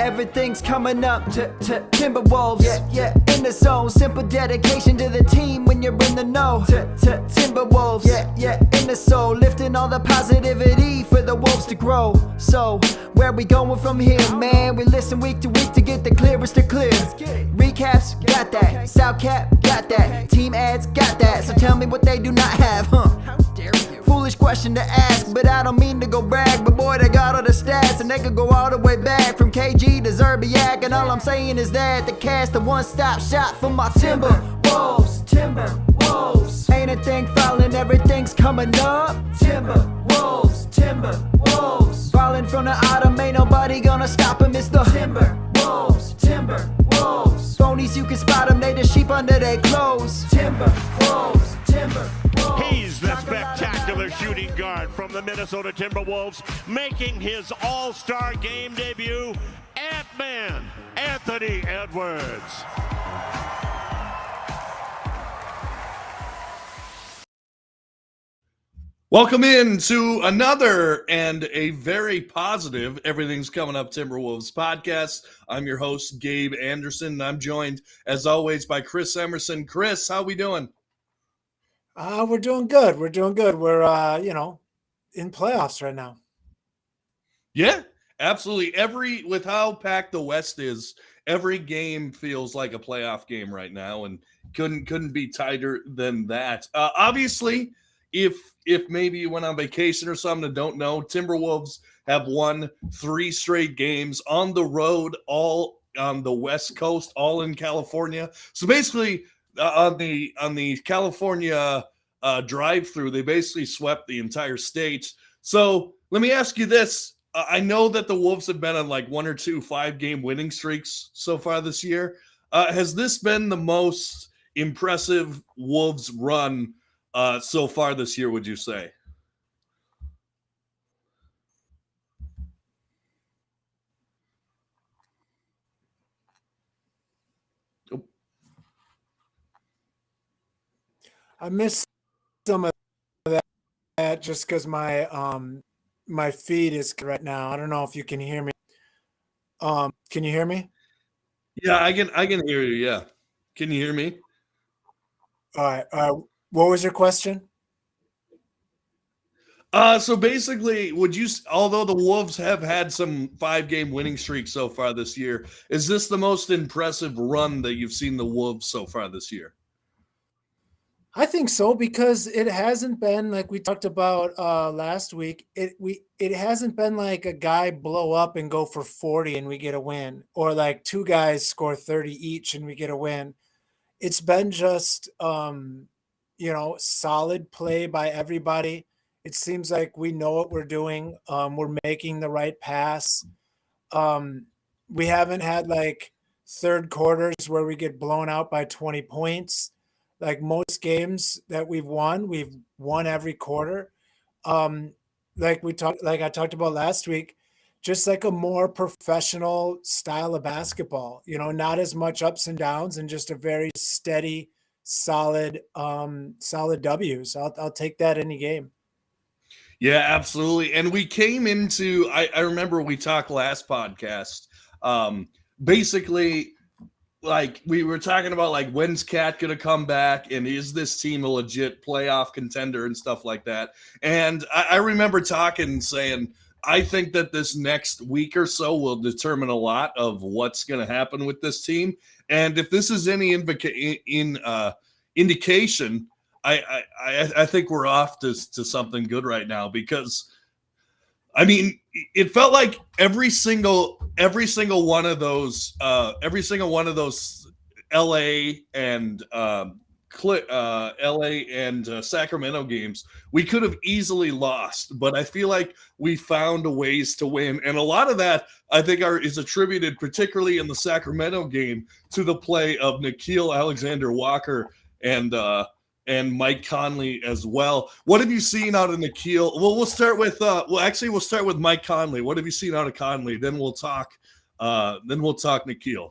Everything's coming up to Timberwolves. Yeah, in the zone. Simple dedication to the team when you're in the know. To Timberwolves. Yeah, in the soul. Lifting all the positivity for the Wolves to grow. So, where we going from here, man? We listen week to week to get the clearest to clear. Recaps, got that. Soundcap, got that. Team ads, got that. So tell me what they do not have, How dare you? Foolish question to ask, but I don't mean to go brag. But boy, they got all the stats, and they could go all the way back from KG to Zerbiak. And all I'm saying is that the cast a one-stop shop for my Timberwolves. Timberwolves. Ain't a thing falling, everything's coming up. Timberwolves. Timberwolves. Falling from the autumn, ain't nobody gonna stop him. It's the Timberwolves. Timberwolves. Phonies, you can spot them, they the sheep under their clothes. Timberwolves. Timberwolves. He's the spectacular shooting guard from the Minnesota Timberwolves, making his All-Star game debut, Ant-Man Anthony Edwards. Welcome in to another and a very positive Everything's Coming Up Timberwolves podcast. I'm your host, Gabe Anderson, and I'm joined, as always, by Chris Emerson. Chris, how we doing? We're doing good. We're in playoffs right now. Yeah, absolutely. With how packed the West is, every game feels like a playoff game right now, and couldn't be tighter than that. Obviously, if maybe you went on vacation or something and don't know, Timberwolves have won 3 straight games on the road, all on the West Coast, all in California. So basically, on the California drive-through, they basically swept the entire state. So let me ask you this. I know that the Wolves have been on like 1 or 2 5-game winning streaks so far this year. Has this been the most impressive Wolves run so far this year, would you say? I missed some of that just because my feed is right now. I don't know if you can hear me. Can you hear me? Yeah, I can hear you. Yeah, can you hear me? All right. What was your question? So basically, although the Wolves have had some 5-game winning streaks so far this year, is this the most impressive run that you've seen the Wolves so far this year? I think so, because it hasn't been like we talked about last week. It hasn't been like a guy blow up and go for 40 and we get a win, or like 2 guys score 30 each and we get a win. It's been just solid play by everybody. It seems like we know what we're doing. We're making the right pass. We haven't had like third quarters where we get blown out by 20 points. Like most games that we've won every quarter. Like I talked about last week, just like a more professional style of basketball, not as much ups and downs, and just a very steady, solid W's. I'll take that any game. Yeah, absolutely. And we came into, I remember we talked last podcast, basically, like we were talking about like when's Cat gonna come back, and is this team a legit playoff contender and stuff like that. And I remember talking and saying, I think that this next week or so will determine a lot of what's going to happen with this team. And if this is any indication, I think we're off to something good right now, because I mean, it felt like every single one of those LA and Sacramento games we could have easily lost, but I feel like we found ways to win, and a lot of that I think is attributed, particularly in the Sacramento game, to the play of Nickeil Alexander-Walker and Mike Conley as well. What have you seen out of Nickeil? Well, we'll start with Mike Conley. What have you seen out of Conley? Then we'll talk Nickeil.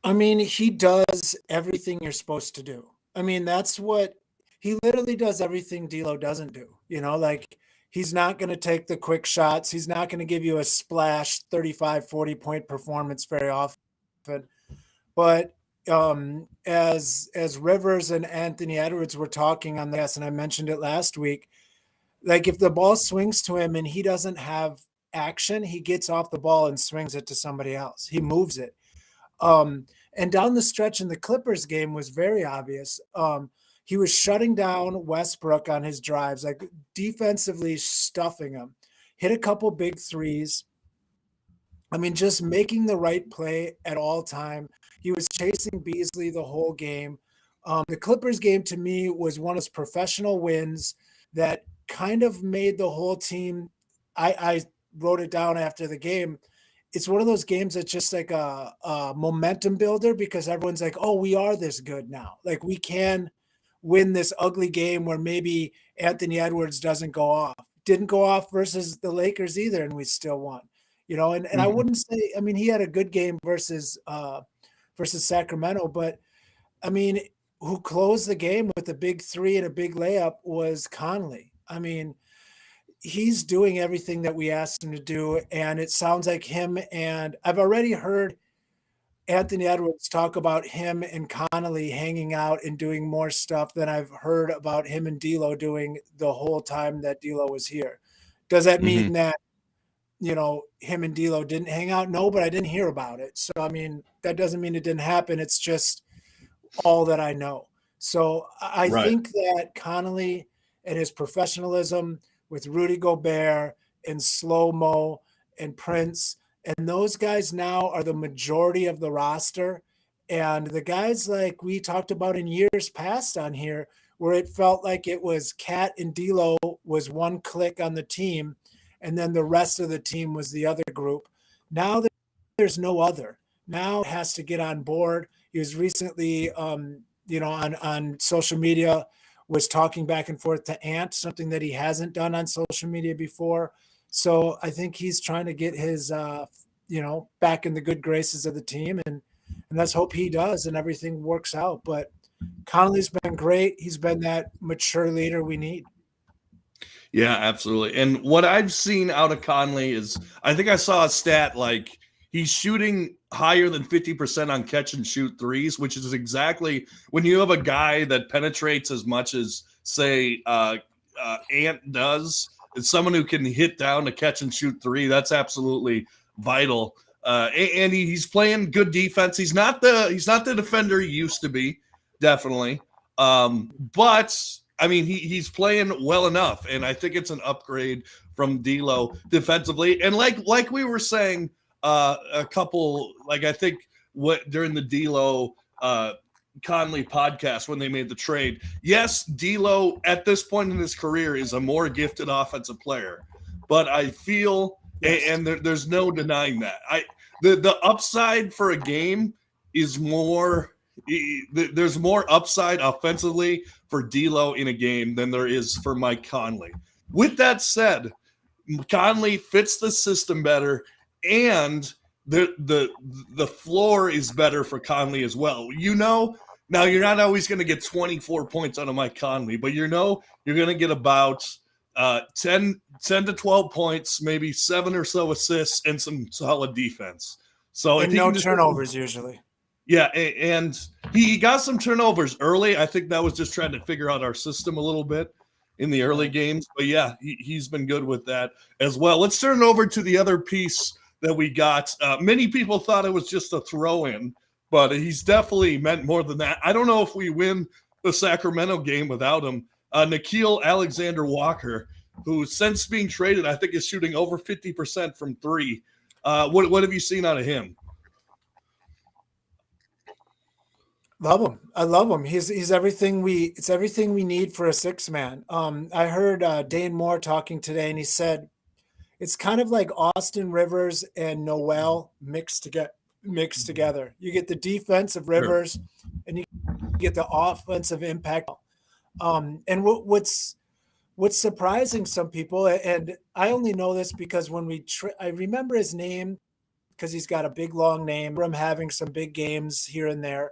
I mean, he does everything you're supposed to do. I mean, that's what he literally does, everything D'Lo doesn't do. Like He's not going to take the quick shots. He's not going to give you a splash 35, 40-point performance very often. But as Rivers and Anthony Edwards were talking on this, and I mentioned it last week, like if the ball swings to him and he doesn't have action, he gets off the ball and swings it to somebody else. He moves it. And down the stretch in the Clippers game was very obvious. He was shutting down Westbrook on his drives, like defensively stuffing him, hit a couple big threes. I mean, just making the right play at all time. He was chasing Beasley the whole game. The Clippers game to me was one of his professional wins that kind of made the whole team. I wrote it down after the game. It's one of those games that's just like a momentum builder because everyone's like, oh, we are this good now. Like we can win this ugly game where maybe Anthony Edwards doesn't go off. Didn't go off versus the Lakers either, and we still won. You know, and I wouldn't say, I mean, he had a good game versus Sacramento, but I mean, who closed the game with a big three and a big layup was Conley. I mean, he's doing everything that we asked him to do, and it sounds like him, and I've already heard Anthony Edwards talk about him and Conley hanging out and doing more stuff than I've heard about him and D'Lo doing the whole time that D'Lo was here. Does that mean that, you know, him and D'Lo didn't hang out? No, but I didn't hear about it. So, I mean, that doesn't mean it didn't happen. It's just all that I know. So I think that Conley and his professionalism with Rudy Gobert and Slow-Mo and Prince, and those guys now are the majority of the roster. And the guys like we talked about in years past on here, where it felt like it was Cat and D'Lo was one click on the team, and then the rest of the team was the other group. Now there's no other. Now it has to get on board. He was recently, you know, on social media, was talking back and forth to Ant, something that he hasn't done on social media before. So I think he's trying to get his, you know, back in the good graces of the team, and let's hope he does and everything works out. But Conley's been great. He's been that mature leader we need. Yeah, absolutely. And what I've seen out of Conley is, I think I saw a stat like he's shooting higher than 50% on catch and shoot threes, which is exactly when you have a guy that penetrates as much as, say, Ant does. It's someone who can hit down a catch and shoot three. That's absolutely vital. And he's playing good defense. He's not the defender he used to be, definitely. But I mean, he's playing well enough, and I think it's an upgrade from D'Lo defensively. And like we were saying, a couple, like I think what during the D'Lo Conley podcast when they made the trade, yes, D'Lo at this point in his career is a more gifted offensive player, but I feel, and there's no denying that, the upside for a game is more. There's more upside offensively for D'Lo in a game than there is for Mike Conley. With that said, Conley fits the system better, and the floor is better for Conley as well. You know, now you're not always going to get 24 points out of Mike Conley, but you know you're going to get about 10 to 12 points, maybe 7 or so assists, and some solid defense. So and no turnovers usually. Yeah, and he got some turnovers early. I think that was just trying to figure out our system a little bit in the early games. But yeah, he's been good with that as well. Let's turn it over to the other piece that we got. Many people thought it was just a throw-in, but he's definitely meant more than that. I don't know if we win the Sacramento game without him. Nickeil Alexander-Walker, who since being traded, I think is shooting over 50% from three. What have you seen out of him? Love him. I love him. He's everything it's everything we need for a six man. I heard Dane Moore talking today, and he said it's kind of like Austin Rivers and Noel mixed together. You get the defensive Rivers, and you get the offensive impact. And what's surprising some people, and I only know this because when I remember his name because he's got a big long name. From having some big games here and there.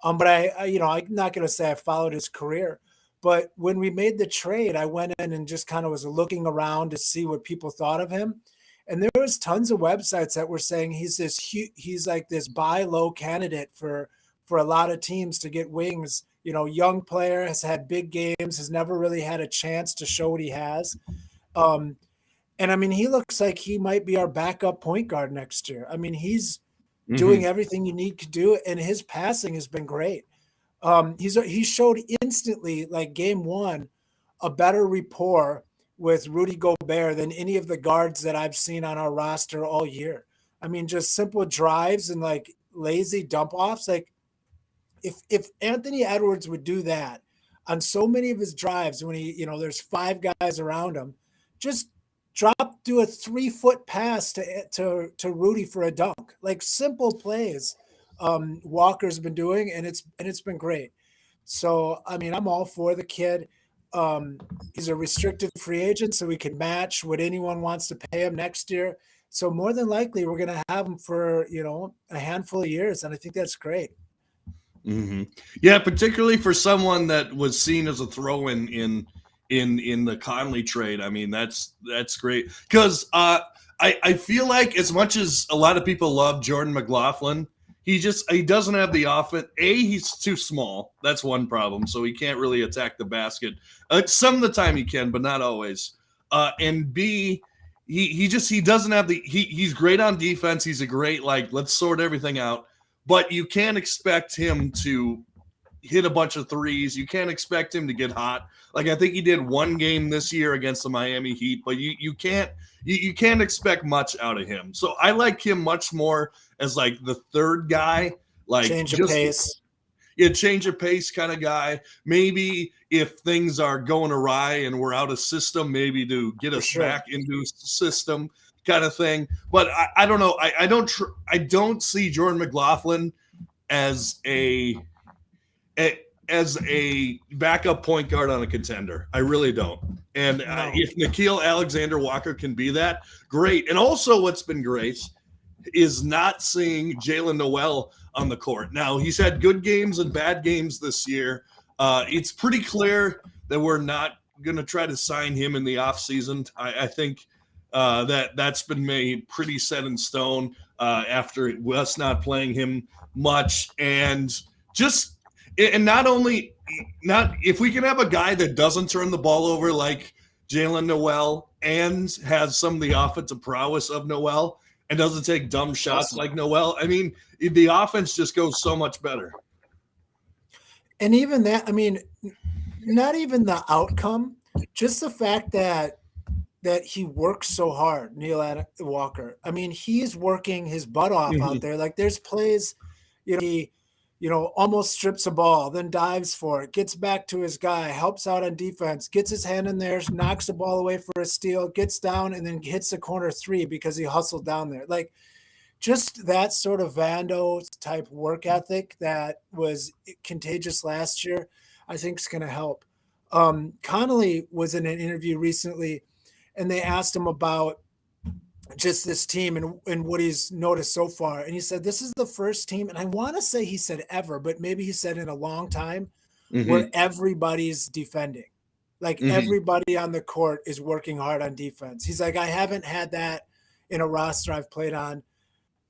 But I I'm not going to say I followed his career, But when we made the trade, I went in and just kind of was looking around to see what people thought of him. And there was tons of websites that were saying he's like this buy low candidate for a lot of teams to get wings. Young player, has had big games, has never really had a chance to show what he has. And I mean, he looks like he might be our backup point guard next year. I mean, he's doing everything you need to do, and his passing has been great. He showed instantly, like game one, a better rapport with Rudy Gobert than any of the guards that I've seen on our roster all year. I mean, just simple drives and like lazy dump offs. Like if Anthony Edwards would do that on so many of his drives when there's 5 guys around him, just do a 3-foot pass to Rudy for a dunk. Like simple plays. Walker's been doing, and it's been great. So I mean, I'm all for the kid. He's a restricted free agent, so we can match what anyone wants to pay him next year. So more than likely, we're going to have him for a handful of years, and I think that's great. Yeah, particularly for someone that was seen as a throw-in in the Conley trade. I mean, that's great because I feel like as much as a lot of people love Jordan McLaughlin, he doesn't have the offense. He's too small. That's one problem. So he can't really attack the basket. Some of the time he can, but not always. And B, he doesn't have he's great on defense. He's a great, let's sort everything out. But you can't expect him to hit a bunch of threes. You can't expect him to get hot. Like I think he did one game this year against the Miami Heat, but you can't expect much out of him. So I like him much more as like the third guy, like change of pace. Yeah, change of pace kind of guy. Maybe if things are going awry and we're out of system, maybe to get us back into system kind of thing. But I don't know. I don't see Jordan McLaughlin as a backup point guard on a contender. I really don't. And if Nickeil Alexander-Walker can be that, great. And also what's been great is not seeing Jalen Noel on the court. Now, he's had good games and bad games this year. It's pretty clear that we're not going to try to sign him in the offseason. I think that's been made pretty set in stone after us not playing him much. And not if we can have a guy that doesn't turn the ball over like Jalen Noel and has some of the offensive prowess of Noel and doesn't take dumb shots like Noel, I mean, the offense just goes so much better. And even that, I mean, not even the outcome, just the fact that he works so hard, Neil Walker. I mean, he's working his butt off out there. Like there's plays, he almost strips a ball, then dives for it, gets back to his guy, helps out on defense, gets his hand in there, knocks the ball away for a steal, gets down, and then hits the corner 3 because he hustled down there. Like just that sort of Vando type work ethic that was contagious last year, I think is going to help. Conley was in an interview recently, and they asked him about just this team and what he's noticed so far. And he said, this is the first team, and I want to say he said ever, but maybe he said in a long time, where everybody's defending. Like everybody on the court is working hard on defense. He's like, I haven't had that in a roster I've played on.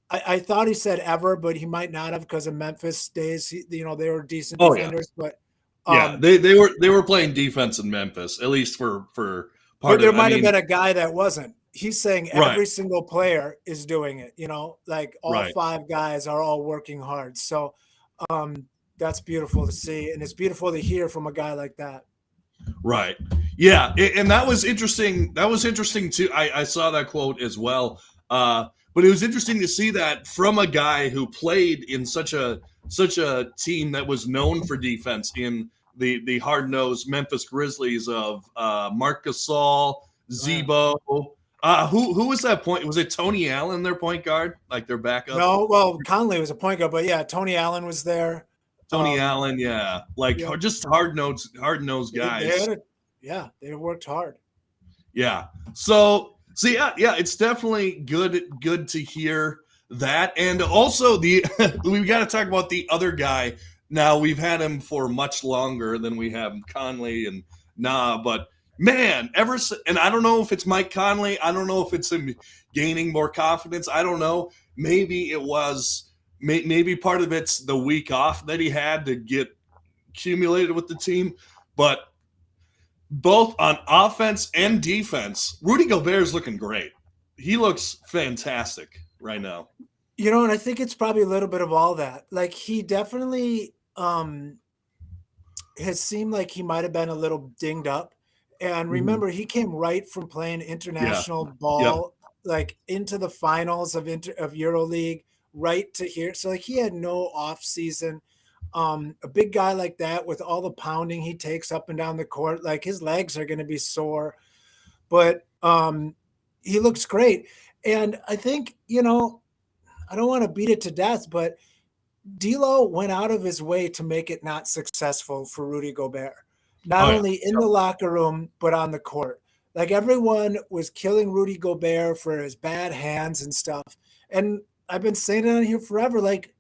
I thought he said ever, but he might not have because of Memphis days. They were decent defenders, but they were playing defense in Memphis, at least for part but there might have been a guy that wasn't. He's saying every single player is doing it, like all 5 guys are all working hard. So that's beautiful to see. And it's beautiful to hear from a guy like that. Right. Yeah. And that was interesting. That was interesting too. I saw that quote as well. But it was interesting to see that from a guy who played in such a team that was known for defense in the hard-nosed Memphis Grizzlies of Marc Gasol, Zebo. Who was that point? Was it Tony Allen, their point guard, like their backup? No, well, Conley was a point guard, but yeah, Tony Allen was there. Tony Allen, just hard-nosed guys. They worked hard. Yeah. So it's definitely good to hear that. And also we've got to talk about the other guy Now we've had him for much longer than we have Conley and NAW, but man, and I don't know if it's Mike Conley. I don't know if it's him gaining more confidence. I don't know. Maybe it was. Maybe part of it's the week off that he had to get accumulated with the team, but both on offense and defense, Rudy Gobert is looking great. He looks fantastic right now. You know, and I think it's probably a little bit of all that. Like he definitely has seemed like he might have been a little dinged up. And remember, he came right from playing international ball, like into the finals of EuroLeague, right to here. So like he had no off season. A big guy like that with all the pounding he takes up and down the court, like his legs are going to be sore, but he looks great. And I think, you know, I don't want to beat it to death, but D'Lo went out of his way to make it not successful for Rudy Gobert, not only in the locker room, but on the court. Like everyone was killing Rudy Gobert for his bad hands and stuff. And I've been saying it on here forever, like,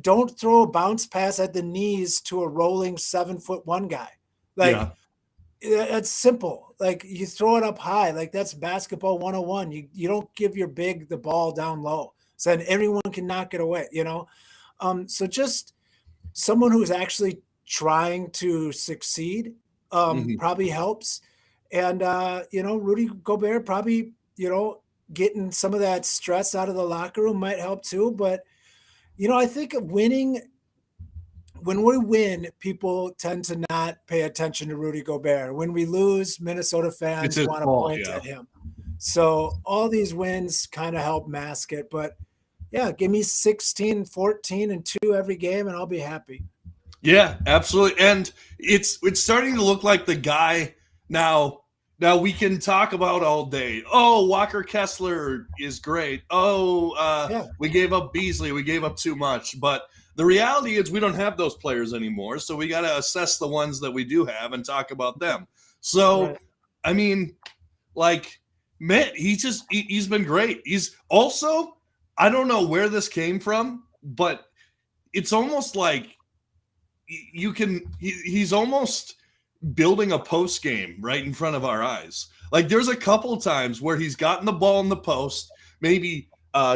don't throw a bounce pass at the knees to a rolling 7'1" guy. Like that's simple. Like you throw it up high. Like that's basketball 101. You don't give your big the ball down low, so then everyone can knock it away, you know? So just someone who's actually trying to succeed probably helps. And, you know, Rudy Gobert probably, you know, getting some of that stress out of the locker room might help too. But, you know, I think winning, when we win, people tend to not pay attention to Rudy Gobert. When we lose, Minnesota fans want to point at him. So all these wins kind of help mask it. But, yeah, give me 16, 14, and 2 every game, and I'll be happy. Yeah, absolutely. And it's starting to look like the guy now. Now we can talk about all day. Oh, Walker Kessler is great. Oh, we gave up Beasley. We gave up too much. But the reality is we don't have those players anymore. So we got to assess the ones that we do have and talk about them. So, I mean, like, man, he's been great. He's also, I don't know where this came from, but it's almost like he's almost building a post game right in front of our eyes. Like there's a couple times where he's gotten the ball in the post, maybe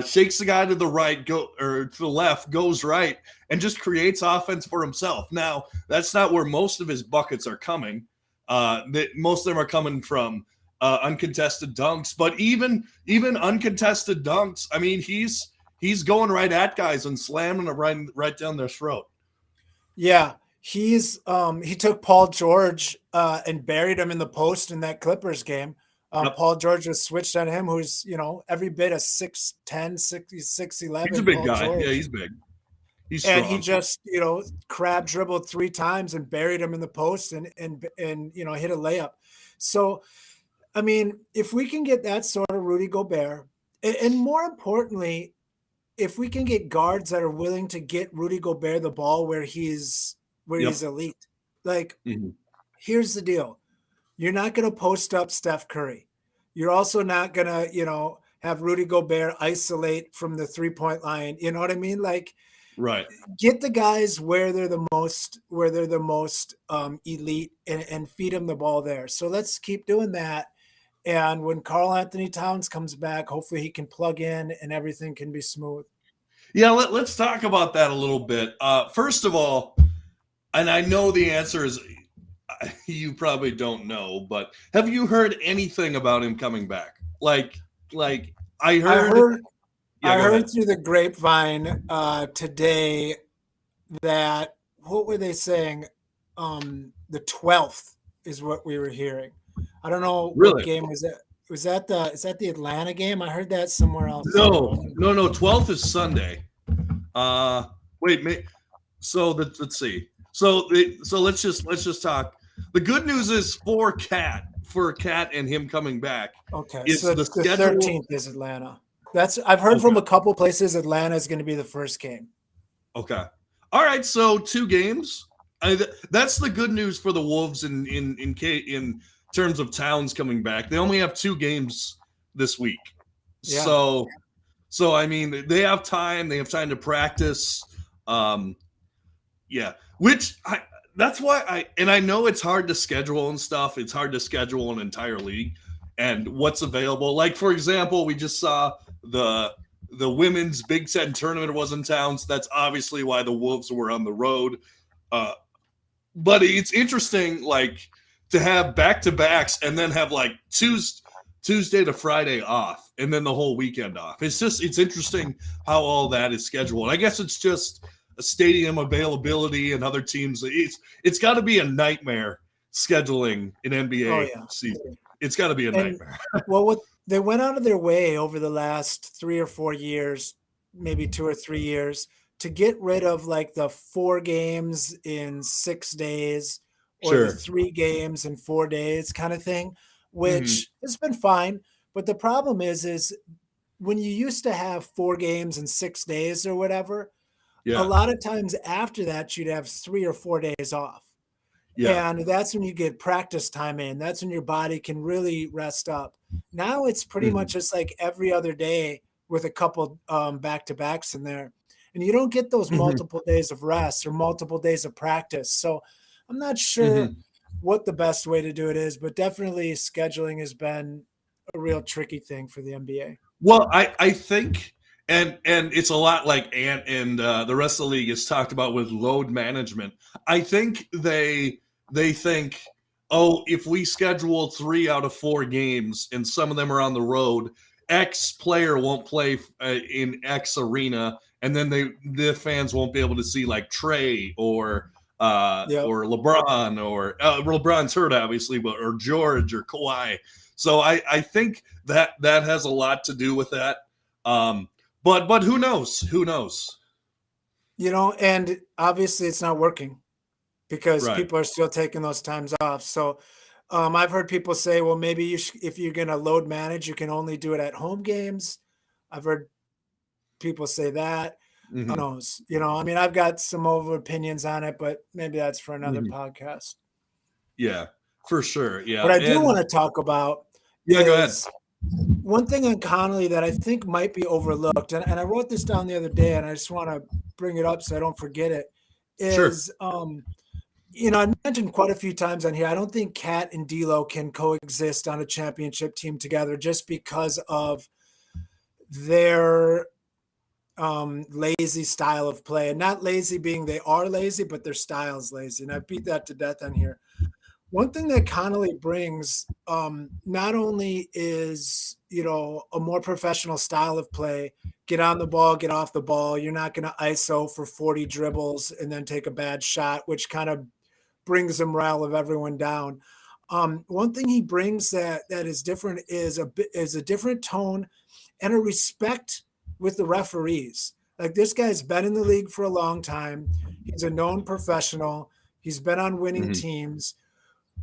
shakes the guy to the right, to the left, goes right, and just creates offense for himself. Now, that's not where most of his buckets are coming. Most of them are coming from uncontested dunks, but even uncontested dunks, I mean, he's going right at guys and slamming it right down their throat. Yeah. He took Paul George and buried him in the post in that Clippers game. Paul George was switched on him, who's, you know, every bit of 6'10", 6'11". He's a big Paul guy. George. Yeah, he's big. He's strong. And he just, you know, crab dribbled 3 times and buried him in the post and you know, hit a layup. So, I mean, if we can get that sort of Rudy Gobert, and more importantly, if we can get guards that are willing to get Rudy Gobert the ball where he's elite. Like, here's the deal. You're not going to post up Steph Curry. You're also not going to, you know, have Rudy Gobert isolate from the 3-point line. You know what I mean? Like, get the guys where they're the most elite and feed them the ball there. So let's keep doing that. And when Karl Anthony Towns comes back, hopefully he can plug in and everything can be smooth. Yeah, let's talk about that a little bit. First of all, and I know the answer is you probably don't know, but have you heard anything about him coming back? Like I heard through the grapevine today that, what were they saying? The 12th is what we were hearing. I don't know what game was that. Is that the Atlanta game? I heard that somewhere else. No. 12th is Sunday. Let's see. So let's just talk. The good news is for Cat and him coming back. Okay, so the 13th is Atlanta. I've heard from a couple places Atlanta is going to be the first game. Okay, all right. So 2 games. That's the good news for the Wolves in terms of Towns coming back. They only have 2 games this week. Yeah. So I mean, they have time. They have time to practice. Yeah, that's why I know it's hard to schedule and stuff. It's hard to schedule an entire league and what's available. Like, for example, we just saw the women's Big Ten tournament was in town. So that's obviously why the Wolves were on the road. But it's interesting, like, to have back-to-backs and then have like Tuesday to Friday off and then the whole weekend off. It's interesting how all that is scheduled. I guess it's just a stadium availability and other teams. It's got to be a nightmare scheduling an NBA season. It's got to be a nightmare. Well, they went out of their way over the last 3 or 4 years, maybe 2 or 3 years, to get rid of like the 4 games in 6 days or the 3 games in 4 days kind of thing, which has been fine. But the problem is when you used to have 4 games in 6 days or whatever, a lot of times after that, you'd have 3 or 4 days off. Yeah. And that's when you get practice time in. That's when your body can really rest up. Now it's pretty much just like every other day with a couple back-to-backs in there. And you don't get those multiple days of rest or multiple days of practice. So I'm not sure what the best way to do it is, but definitely scheduling has been a real tricky thing for the NBA. Well, I think, and it's a lot like Ant and the rest of the league is talked about with load management. I think they think, oh, if we schedule 3 out of 4 games and some of them are on the road, X player won't play in X arena, and then the fans won't be able to see like Trey or LeBron or LeBron's hurt obviously, or George or Kawhi. So I think that has a lot to do with that. But who knows? Who knows? And obviously it's not working because people are still taking those times off. So I've heard people say, well, maybe if you're going to load manage, you can only do it at home games. I've heard people say that. Who knows? I mean, I've got some over opinions on it, but maybe that's for another podcast. Yeah, for sure. Yeah. What I do want to talk about go ahead. One thing on Conley that I think might be overlooked, and I wrote this down the other day, and I just want to bring it up so I don't forget it, is I mentioned quite a few times on here, I don't think Cat and D'Lo can coexist on a championship team together just because of their lazy style of play. And not lazy being they are lazy, but their style is lazy. And I beat that to death on here. One thing that Conley brings not only is, a more professional style of play, get on the ball, get off the ball. You're not going to ISO for 40 dribbles and then take a bad shot, which kind of brings the morale of everyone down. One thing he brings that is different is a different tone and a respect with the referees. Like, this guy's been in the league for a long time. He's a known professional. He's been on winning teams.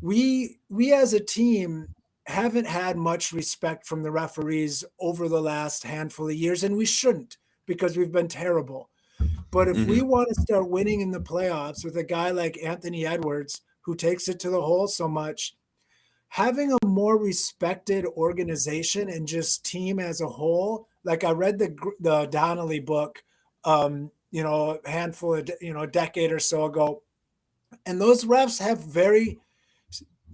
We as a team haven't had much respect from the referees over the last handful of years, and we shouldn't because we've been terrible. But if we want to start winning in the playoffs with a guy like Anthony Edwards, who takes it to the hole so much, having a more respected organization and just team as a whole, like I read the Donnelly book, a handful of, a decade or so ago, and those refs have very,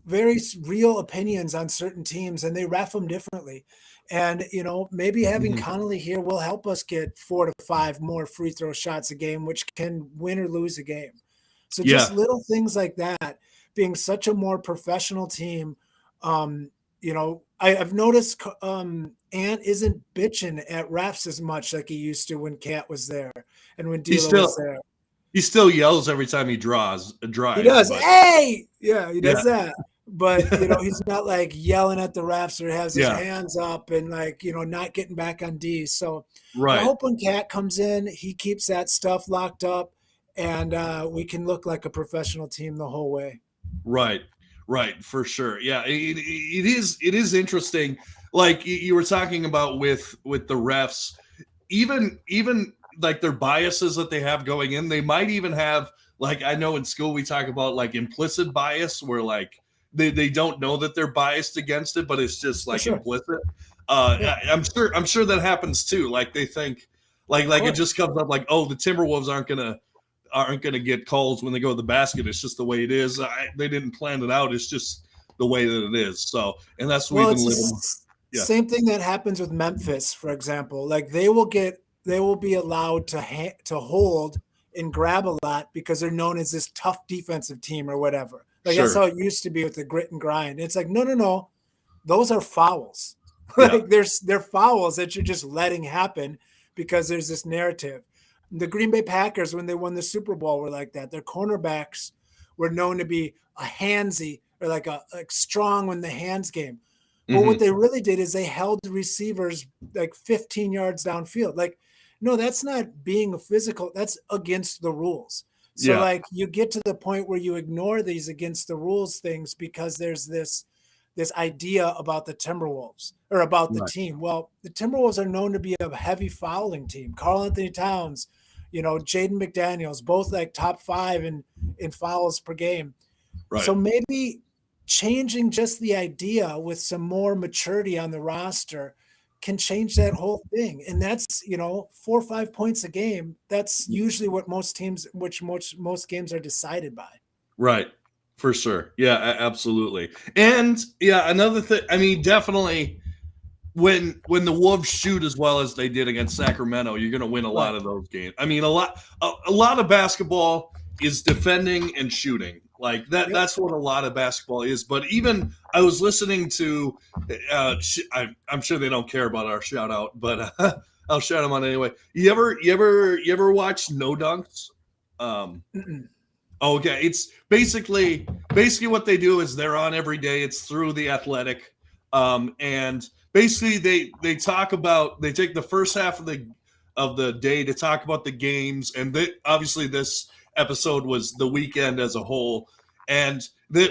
very real opinions on certain teams, and they ref them differently. And, maybe having Conley here will help us get 4 to 5 more free throw shots a game, which can win or lose a game. So just little things like that, being such a more professional team. I've noticed Ant isn't bitching at refs as much like he used to when Cat was there and when D'Lo was there. He still yells every time he drives. He does. Hey! Yeah, he does that. But, he's not like yelling at the refs or has his hands up and not getting back on D. So I hope when Cat comes in, he keeps that stuff locked up and we can look like a professional team the whole way. Right, for sure. Yeah, it is interesting. Like you were talking about with the refs, even like their biases that they have going in, they might even have, like, I know in school we talk about like implicit bias where like they don't know that they're biased against it, but it's just like implicit. I'm sure that happens too. Like they think like it just comes up like, oh, the Timberwolves aren't gonna aren't going to get calls when they go to the basket. It's just the way it is. They didn't plan it out. It's just the way that it is. So, and that's what we've been living. Yeah. Same thing that happens with Memphis, for example. Like they will be allowed to hold and grab a lot because they're known as this tough defensive team or whatever. Like that's how it used to be with the grit and grind. It's like, no. Those are fouls. Like they're fouls that you're just letting happen because there's this narrative. The Green Bay Packers, when they won the Super Bowl, were like that. Their cornerbacks were known to be a handsy or like strong in the hands game. But what they really did is they held the receivers like 15 yards downfield. Like, no, that's not being a physical. That's against the rules. So like you get to the point where you ignore these against the rules things because there's this idea about the Timberwolves or about the team. Well, the Timberwolves are known to be a heavy fouling team. Karl Anthony Towns, Jaden McDaniels, both like top 5 in fouls per game. Right. So maybe changing just the idea with some more maturity on the roster can change that whole thing. And that's, 4 or 5 points a game. That's usually what most games are decided by. Right. For sure. Yeah, absolutely. And another thing, I mean, definitely when the Wolves shoot as well as they did against Sacramento, you're going to win a lot of those games. I mean, a lot of basketball is defending and shooting. Like that's what a lot of basketball is. But even I was listening to, I'm sure they don't care about our shout out, but I'll shout them out anyway. You ever watch No Dunks? Okay, it's basically what they do is they're on every day. It's through The Athletic, and basically they talk about, they take the first half of the day to talk about the games, and obviously this episode was the weekend as a whole. And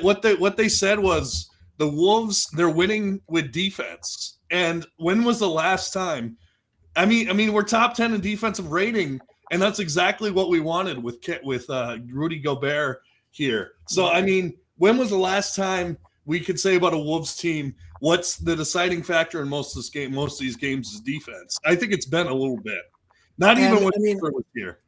what they said was the Wolves, they're winning with defense. And when was the last time? I mean, we're top 10 in defensive rating. And that's exactly what we wanted with Rudy Gobert here. So, I mean, when was the last time we could say about a Wolves team, what's the deciding factor in most of these games is defense? I think it's been a little bit. Not even when Cooper was here.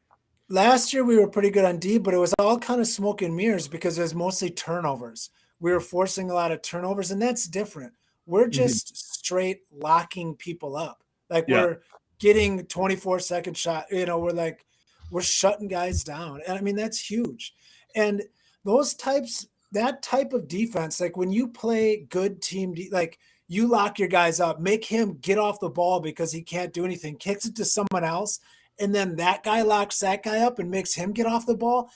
Last year we were pretty good on D, but it was all kind of smoke and mirrors because it was mostly turnovers. We were forcing a lot of turnovers, and that's different. We're just straight locking people up. Like we're getting 24-second shot. We're shutting guys down. And I mean, that's huge. And that type of defense, like when you play good team, like you lock your guys up, make him get off the ball because he can't do anything, kicks it to someone else, and then that guy locks that guy up and makes him get off the ball.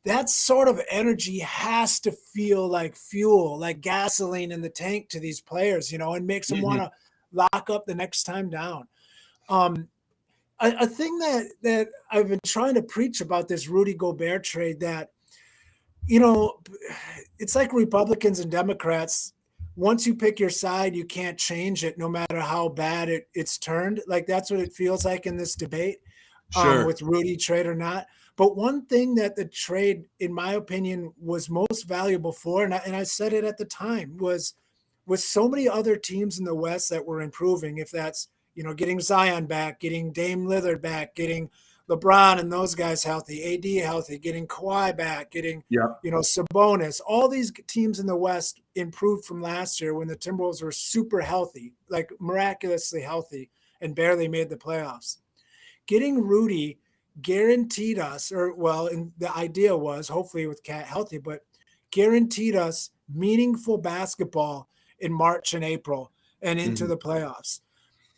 That sort of energy has to feel like fuel, like gasoline in the tank to these players, and makes them want to lock up the next time down. A thing that I've been trying to preach about this Rudy Gobert trade that, it's like Republicans and Democrats. Once you pick your side, you can't change it no matter how bad it's turned. Like that's what it feels like in this debate with Rudy trade or not. But one thing that the trade, in my opinion, was most valuable for, and I said it at the time, was with so many other teams in the West that were improving, if that's, getting Zion back, getting Dame Lillard back, getting LeBron and those guys healthy, AD healthy, getting Kawhi back, getting, Sabonis. All these teams in the West improved from last year when the Timberwolves were super healthy, like miraculously healthy, and barely made the playoffs. Getting Rudy guaranteed us, and the idea was hopefully with Cat healthy, but guaranteed us meaningful basketball in March and April and into the playoffs.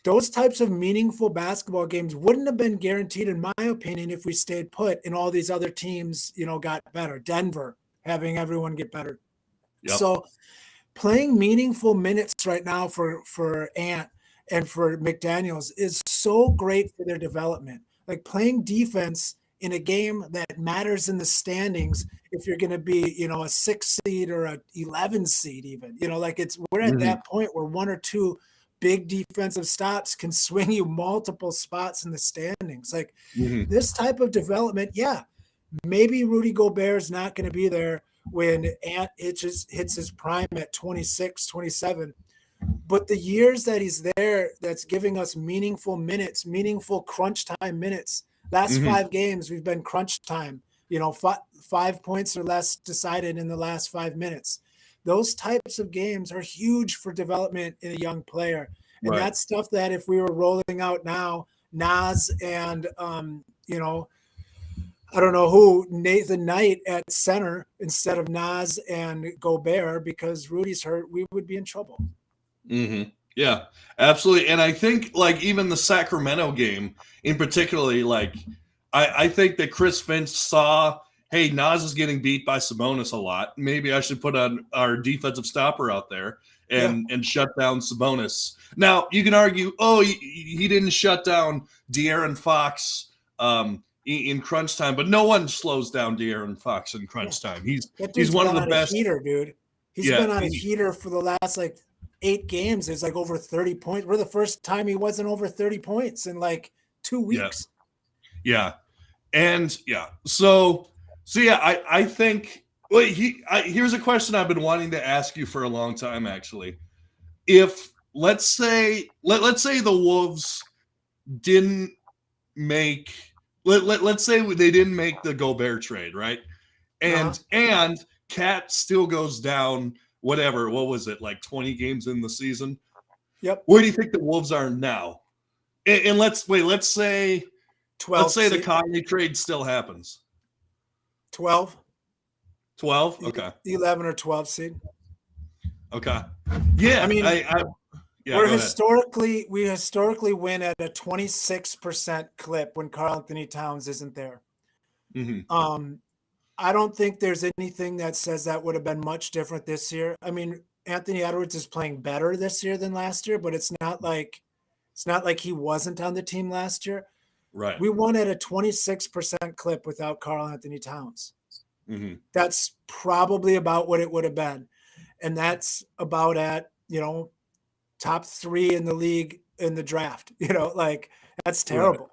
Those types of meaningful basketball games wouldn't have been guaranteed, in my opinion, if we stayed put and all these other teams, got better. Denver, having everyone get better. Yep. So playing meaningful minutes right now for Ant and for McDaniels is so great for their development. Like playing defense in a game that matters in the standings, if you're going to be, a 6 seed or a 11 seed even, we're at that point where 1 or 2 big defensive stops can swing you multiple spots in the standings. Like this type of development, maybe Rudy Gobert is not going to be there when Ant hits his prime at 26, 27. But the years that he's there, that's giving us meaningful minutes, meaningful crunch time minutes. Last 5 games, we've been crunch time 5 points or less decided in the last 5 minutes. Those types of games are huge for development in a young player. And Right. that's stuff that if we were rolling out now, Nas and, I don't know who, Nathan Knight at center instead of Nas and Gobert because Rudy's hurt, we would be in trouble. Mm-hmm. Yeah, absolutely. And I think like even the Sacramento game in particularly, like I think that Chris Finch saw, hey, Nas is getting beat by Sabonis a lot. Maybe I should put on our defensive stopper out there and shut down Sabonis. Now you can argue, oh, he didn't shut down De'Aaron Fox in crunch time, but no one slows down De'Aaron Fox in crunch time. He's one of the best. Heater, dude. He's been on a heater for the last like 8 games. It's like over 30 points. We're the first time he wasn't over 30 points in like 2 weeks. Yeah. And so I think here's a question I've been wanting to ask you for a long time, actually. If let's say the Wolves didn't make let's say they didn't make the Gobert trade, right? And Cat still goes down, whatever, what was it, like 20 games in the season? Yep. Where do you think the Wolves are now? And let's say 12. Let's say the Conley trade still happens. 12. 12? Okay. 11 or 12 seed. Okay. Yeah. I mean, we historically win at a 26% clip when Karl Anthony Towns isn't there. Mm-hmm. I don't think there's anything that says that would have been much different this year. I mean, Anthony Edwards is playing better this year than last year, but it's not like he wasn't on the team last year. Right. We won at a 26% clip without Karl Anthony Towns. Mm-hmm. That's probably about what it would have been. And that's about at, top 3 in the league in the draft. Like that's terrible.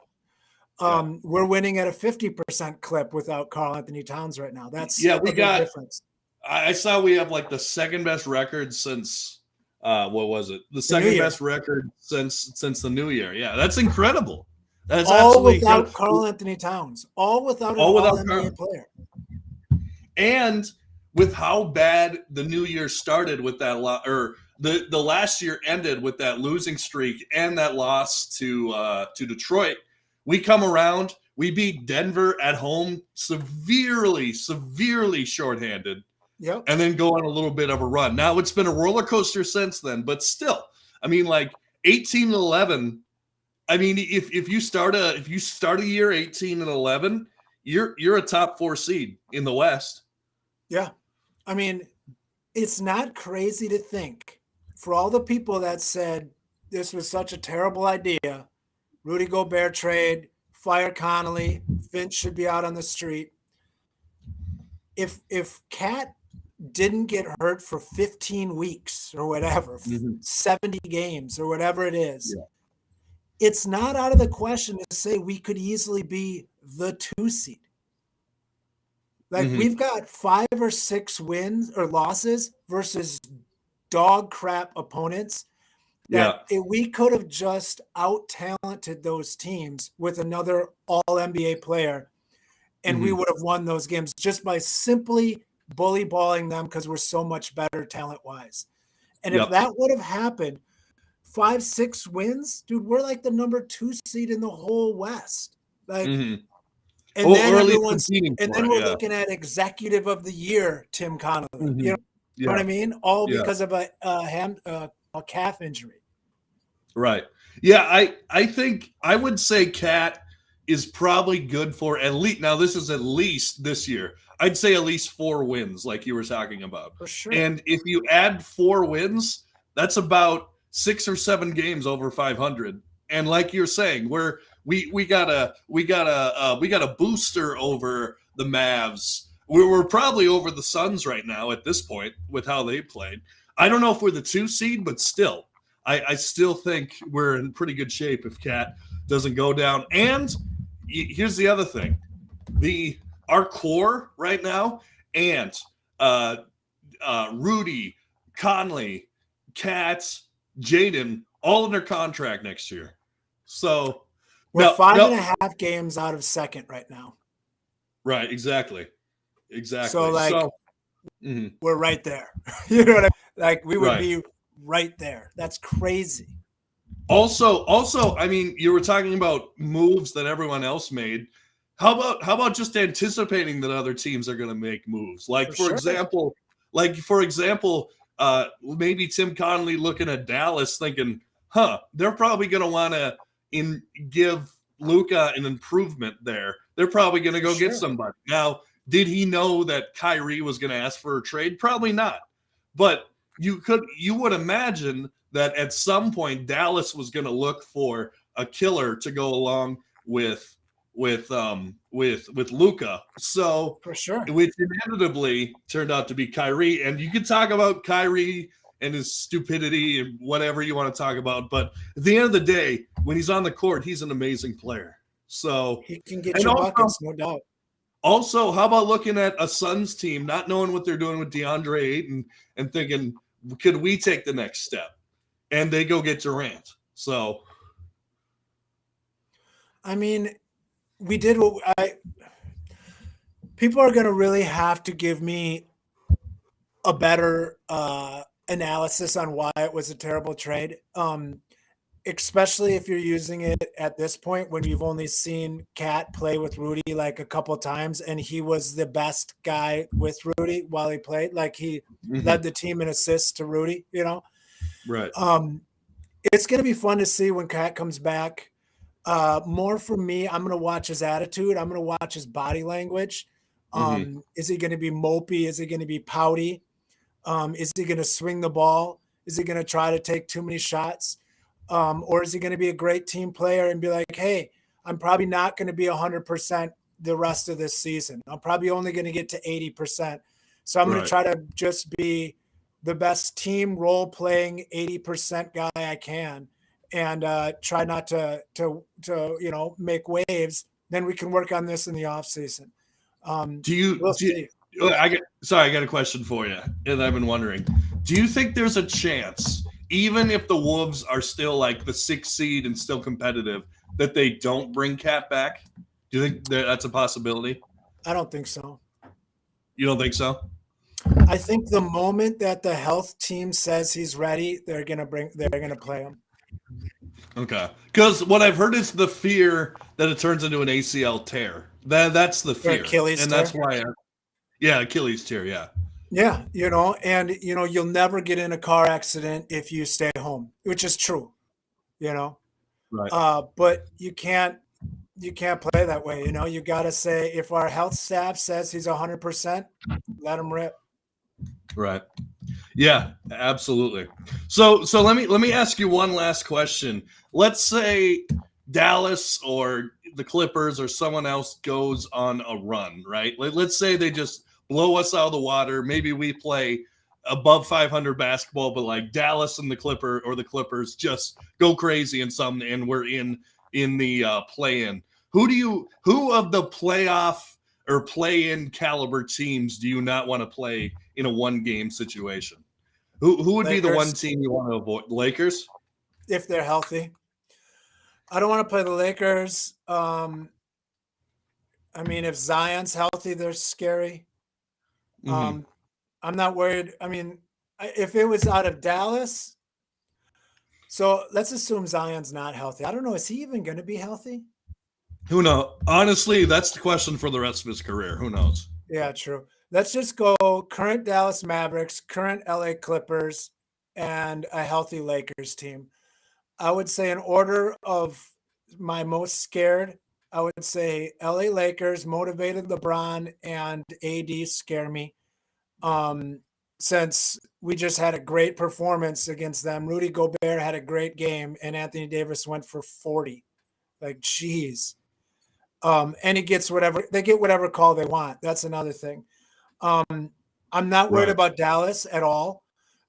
Right. We're winning at a 50% clip without Karl Anthony Towns right now. That's we got difference. I saw we have like the second best record since what was it? The second best record since the new year. Yeah, that's incredible. That's all without Karl Anthony Towns. All without an All-NBA player. And with how bad the new year started with that or the last year ended with that losing streak and that loss to Detroit, we come around, we beat Denver at home severely shorthanded. Yep. And then go on a little bit of a run. Now it's been a roller coaster since then, but still, I mean, like 18-11. I mean, if you start a year 18-11, you're a top 4 seed in the West. Yeah. I mean, it's not crazy to think for all the people that said this was such a terrible idea, Rudy Gobert trade, fire Conley, Finch should be out on the street. If Cat didn't get hurt for 15 weeks or whatever, 70 games or whatever it is, it's not out of the question to say we could easily be the 2 seed. Like we've got 5 or 6 wins or losses versus dog crap opponents that we could have just out-talented those teams with another all-NBA player, and we would have won those games just by simply bully balling them because we're so much better talent-wise. And if that would have happened, 5, 6 wins, dude, we're like the number 2 seed in the whole West. Like, and then we're looking at executive of the year, Tim Conley. You know what I mean? All because of a calf injury. Right. Yeah, I think I would say Cat is probably good for at least, now this is at least this year, I'd say at least 4 wins like you were talking about. For sure. And if you add 4 wins, that's about 6 or 7 games over 500. And like you're saying, we got a booster over the Mavs. We're probably over the Suns right now at this point with how they played. I don't know if we're the 2 seed, but still, I still think we're in pretty good shape if Cat doesn't go down. And here's the other thing: our core right now, and Rudy, Conley, Cat, Jaden, all under contract next year. So we're 5.5 games out of second right now. Right. Exactly. So like Mhm. we're right there. You know what I mean? Like we would Right. be right there. That's crazy. Also, I mean, you were talking about moves that everyone else made. How about just anticipating that other teams are going to make moves? Like For for sure. example, maybe Tim Conley looking at Dallas thinking, they're probably going to want to give Luka an improvement there. They're probably going to For go get sure. somebody. Now, did he know that Kyrie was going to ask for a trade? Probably not. But you would imagine that at some point Dallas was going to look for a killer to go along with Luka. So, For sure. which inevitably turned out to be Kyrie. And you can talk about Kyrie and his stupidity and whatever you want to talk about, but at the end of the day, when he's on the court, he's an amazing player. So He can get you buckets, no doubt. Also, how about looking at a Suns team, not knowing what they're doing with DeAndre Ayton and thinking, could we take the next step? And they go get Durant. So, I mean, we did what people are going to really have to give me a better analysis on why it was a terrible trade. Especially if you're using it at this point when you've only seen Cat play with Rudy like a couple of times, and he was the best guy with Rudy while he played. Like he led the team in assists to Rudy, you know. right. It's going to be fun to see when Cat comes back. More for me, I'm going to watch his attitude. I'm going to watch his body language. Is he going to be mopey? Is he going to be pouty? Is he going to swing the ball? Is he going to try to take too many shots? Or is he going to be a great team player and be like, hey, I'm probably not going to be 100% the rest of this season. I'm probably only going to get to 80%. So I'm going to try to just be the best team role playing 80% guy I can and try not to make waves. Then we can work on this in the off season. I got a question for you, and I've been wondering, do you think there's a chance, even if the Wolves are still like the 6th seed and still competitive, that they don't bring Cat back? Do you think that's a possibility? I don't think so. You don't think so? I think the moment that the health team says he's ready, they're gonna play him. Okay, because what I've heard is the fear that it turns into an ACL tear. That's the fear, Achilles and tear. that's why. Achilles tear. Yeah. Yeah, you'll never get in a car accident if you stay home, which is true, Right. But you can't play that way. You got to say, if our health staff says he's 100%, let him rip. Right. Yeah, absolutely. So let me ask you one last question. Let's say Dallas or the Clippers or someone else goes on a run, right? Let's say they just blow us out of the water. Maybe we play above 500 basketball, but like Dallas and the Clippers just go crazy and we're in the play-in. Who of the playoff or play-in caliber teams do you not want to play in a one-game situation? Who would be the one team you want to avoid? Lakers? If they're healthy. I don't want to play the Lakers. If Zion's healthy, they're scary. I'm not worried. If it was out of Dallas, so let's assume Zion's not healthy. I don't know. Is he even going to be healthy? Who knows? Honestly, that's the question for the rest of his career. Who knows? Yeah, true. Let's just go current Dallas Mavericks, current LA Clippers, and a healthy Lakers team. I would say in order of my most scared, I would say LA Lakers, motivated LeBron, and AD scare me. Since we just had a great performance against them. Rudy Gobert had a great game, and Anthony Davis went for 40. Like, geez. And he gets whatever call they want. That's another thing. I'm not worried about Dallas at all.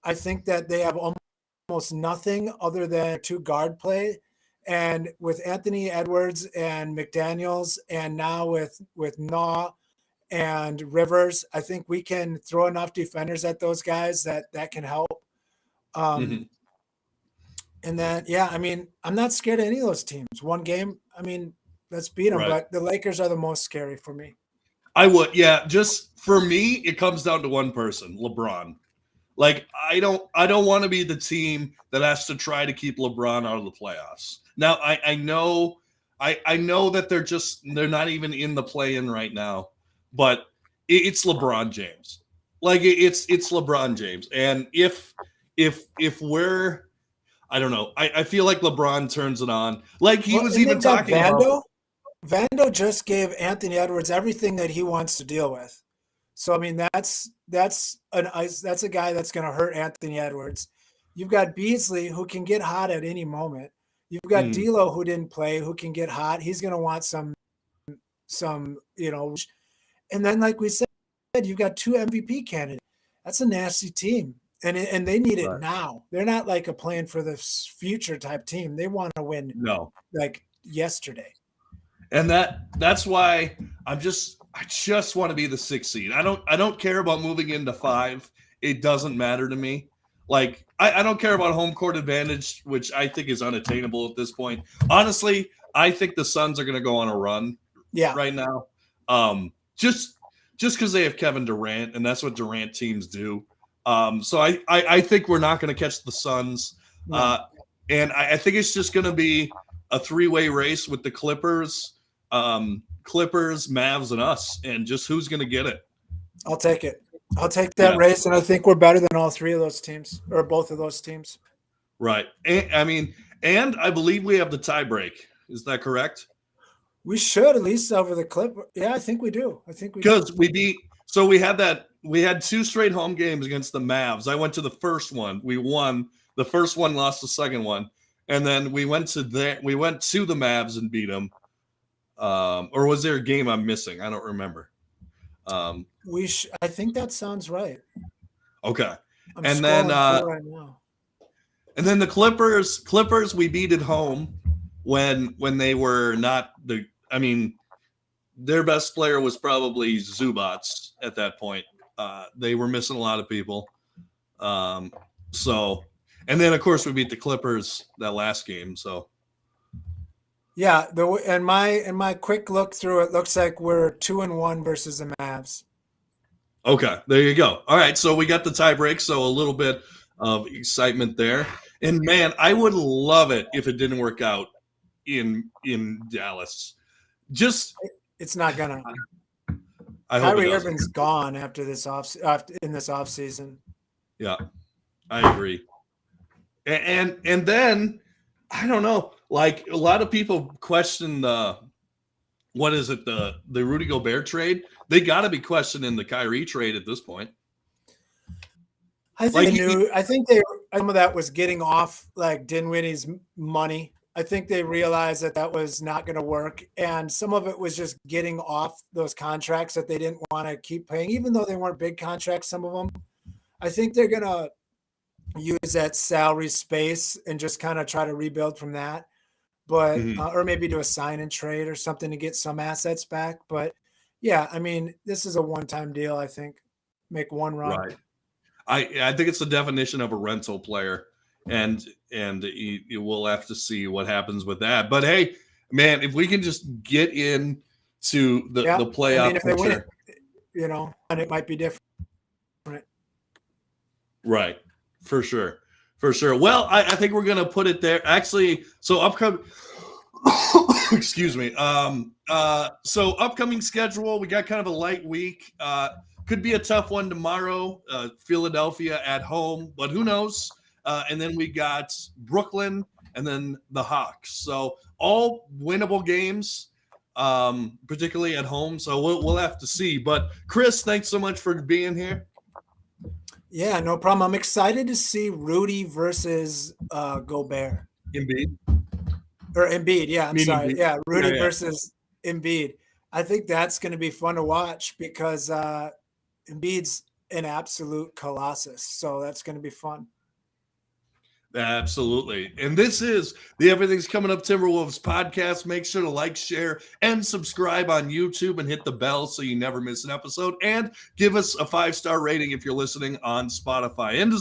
I think that they have almost nothing other than 2 guard play. And with Anthony Edwards and McDaniels, and now with NAW and Rivers, I think we can throw enough defenders at those guys that can help. And then, I'm not scared of any of those teams. One game, let's beat them. Right. But the Lakers are the most scary for me. I would, yeah. Just for me, it comes down to one person, LeBron. Like I don't want to be the team that has to try to keep LeBron out of the playoffs. Now I know that they're not even in the play-in right now, but it's LeBron James. Like it's LeBron James, and if we're I don't know, I feel like LeBron turns it on. Like he was even talking about. Vando just gave Anthony Edwards everything that he wants to deal with. So I mean that's a guy that's going to hurt Anthony Edwards. You've got Beasley who can get hot at any moment. You've got D'Lo who didn't play who can get hot. He's going to want some and then like we said, you've got 2 MVP candidates. That's a nasty team, and they need it now. They're not like a plan for the future type team. They want to win like yesterday. And that's why I just want to be the 6th seed. I don't care about moving into 5. It doesn't matter to me. Like I don't care about home court advantage, which I think is unattainable at this point. Honestly, I think the Suns are going to go on a run right now. Just because they have Kevin Durant, and that's what Durant teams do. So I think we're not going to catch the Suns. And I think it's just going to be a 3-way race with the Clippers, Mavs, and us, and just who's going to get it. I'll take it. I'll take that race, and I think we're better than all 3 of those teams, or both of those teams. Right. And I believe we have the tie break. Is that correct? We should at least over the Clippers. Yeah, I think we do. Because we had 2 straight home games against the Mavs. I went to the first one. We won. The first one, lost the second one. And then we went to the Mavs and beat them. Or was there a game I'm missing? I don't remember. I think that sounds right. Okay. And then right now. And then the Clippers we beat at home when they were not their best player was probably Zubats at that point. They were missing a lot of people. And then of course we beat the Clippers that last game. So yeah, in my quick look through it looks like we're 2-1 versus the Mavs. Okay, there you go. All right, so we got the tie break, so a little bit of excitement there. And man, I would love it if it didn't work out in Dallas. It's not gonna. Kyrie Irving's gone in this off season. Yeah, I agree. And then I don't know. Like a lot of people question the Rudy Gobert trade. They got to be questioning the Kyrie trade at this point. I think some of that was getting off like Dinwiddie's money. I think they realized that was not going to work, and some of it was just getting off those contracts that they didn't want to keep paying, even though they weren't big contracts. Some of them, I think they're going to use that salary space and just kind of try to rebuild from that. But or maybe do a sign and trade or something to get some assets back. But yeah, I mean, this is a one-time deal. I think make one run. Right. I think it's the definition of a rental player, and you will have to see what happens with that. But hey, man, if we can just get into the playoff, I mean, if they win it, and it might be different. Right, for sure. Well, I think we're gonna put it there. Actually, so upcoming. Excuse me. So upcoming schedule, we got kind of a light week. Could be a tough one tomorrow. Philadelphia at home, but who knows? And then we got Brooklyn, and then the Hawks. So all winnable games, particularly at home. So we'll have to see. But Chris, thanks so much for being here. Yeah, no problem. I'm excited to see Rudy versus Gobert. Embiid. Yeah, I'm sorry. Embiid. Yeah, Rudy versus Embiid. I think that's going to be fun to watch because Embiid's an absolute colossus. So that's going to be fun. Absolutely. And this is the Everything's Coming Up Timberwolves podcast. Make sure to like, share, and subscribe on YouTube and hit the bell so you never miss an episode. And give us a 5-star rating if you're listening on Spotify. And